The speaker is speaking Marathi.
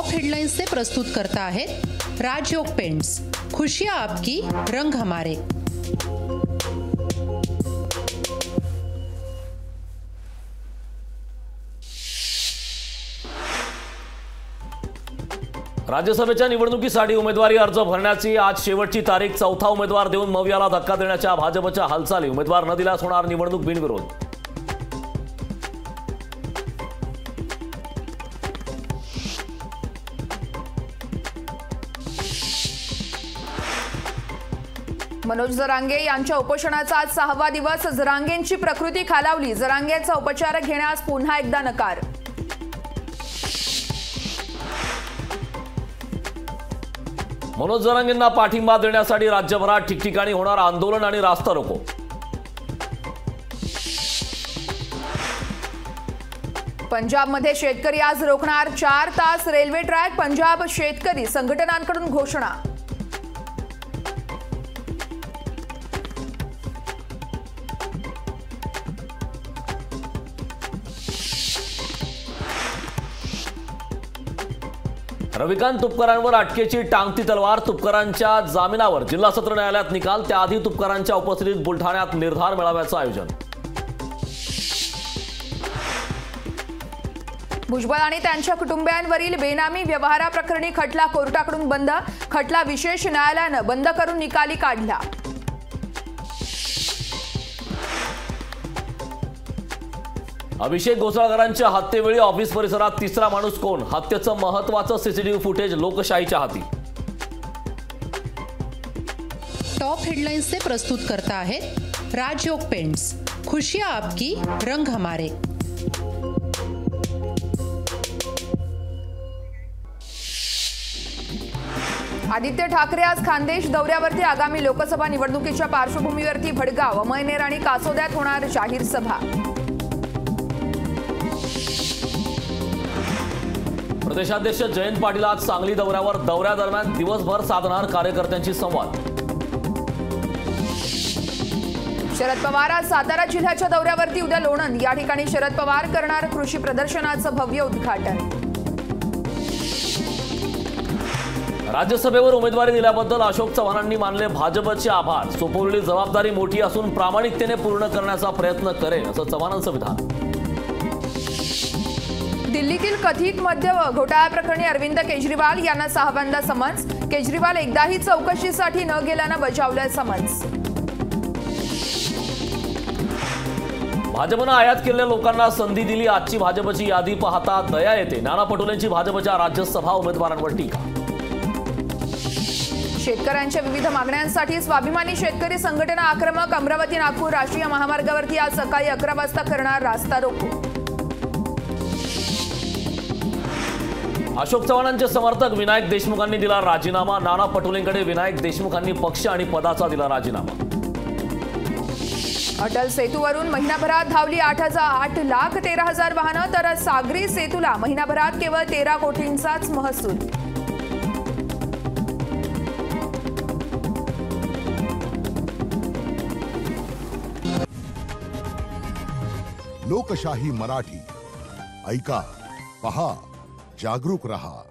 टॉप हेडलाइन्स से प्रस्तुत करता है राजयोग पेंट्स, खुशियां आपकी, रंग हमारे। राज्यसभेच्या निवडणुकीसाठी उमेदवारी अर्ज भरण्याची आज शेवटची तारीख। चौथा उमेदवार देऊन मवियाला धक्का देण्याच्या भाजपच्या हालचाली। उमेदवार न दिल्यास होणार निवडणूक बिनविरोध। मनोज जरांगे यांच्या उपोषणाचा आज 6वा दिवस। जरांगेंची प्रकृती खालावली। जरांगेंचा उपचार घेण्यास पुन्हा एकदा नकार। मनोज जरांगेंना पाठिंबा देण्यासाठी राज्यभरात ठिकठिकाणी होणार आंदोलन आणि रास्ता रोको। पंजाबमध्ये शेतकरी आज रोखणार 4 तास रेल्वे ट्रॅक। पंजाब शेतकरी संघटनांकडून घोषणा। रविकांत तुपकरांवर अटकेची टांगती तलवार। तुपकरांच्या जामिनावर जिल्हा सत्र न्यायालयात निकाल। त्याआधी तुपकरांच्या उपस्थितीत बुलढाण्यात निर्धार मेळाव्याचं आयोजन। भुजबळ आणि त्यांच्या कुटुंबियांवरील बेनामी व्यवहाराप्रकरणी खटला कोर्टाकडून बंद। खटला विशेष न्यायालयानं बंद करून निकाली काढला। अभिषेक घोसाळकरांच्या हत्येवेळी ऑफिस परिसरात तिसरा माणूस कोण? हत्येचं महत्त्वाचं सीसीटीव्ही फुटेज लोकशाहीच्या हाती। टॉप हेडलाइन्स से प्रस्तुत करता है राजयोग पेंट्स, खुशियां आपकी, रंग हमारे। आदित्य ठाकरे आज खानदेश दौऱ्यावरती। आगामी लोकसभा निवडणुकीच्या पार्श्वभूमीवरती भडगाव, अमळनेर आणि कासोद्यात होणार जाहीर सभा। प्रदेशाध्यक्ष जयंत पाटील आज सांगली दौऱ्यावर। दौऱ्यादरम्यान दिवसभर साधणार कार्यकर्त्यांशी संवाद। शरद पवार आज सातारा जिल्ह्याच्या दौऱ्यावरती। उद्या लोणंद या ठिकाणी शरद पवार करणार कृषी प्रदर्शनाचं भव्य उद्घाटन। राज्यसभेवर उमेदवारी दिल्याबद्दल अशोक चव्हाणांनी मानले भाजपचे आभार। सोपवलेली जबाबदारी मोठी असून प्रामाणिकतेने पूर्ण करण्याचा प्रयत्न करेन, असं चव्हाणांचं विधान। दिल्लीतील कथित मद्य घोटाळ्याप्रकरणी अरविंद केजरीवाल यांना 6व्यांदा समन्स। केजरीवाल एकदाही चौकशीसाठी न गेल्यानं बजावलंय समन्स। भाजपनं आयात केलेल्या लोकांना संधी दिली। आजची भाजपची यादी पाहता दया येते। नाना पटोलेंची भाजपच्या राज्यसभा उमेदवारांवर टीका। शेतकऱ्यांच्या विविध मागण्यांसाठी स्वाभिमानी शेतकरी संघटना आक्रमक। अमरावती नागपूर राष्ट्रीय महामार्गावरती आज सकाळी 11 वाजता करणार रास्ता रोको। अशोक चव्हाणांचे समर्थक विनायक देशमुखांनी दिला राजीनामा। नाना पटोलेंकडे विनायक देशमुखांनी पक्ष आणि पदाचा दिला राजीनामा। अटल सेतूवरून महिनाभरात धावली 8,13,000 वाहनं, तर सागरी सेतूला महिनाभरात केवळ 13 कोटींचाच महसूल। लोकशाही मराठी ऐका, पहा, जागरूक रहा।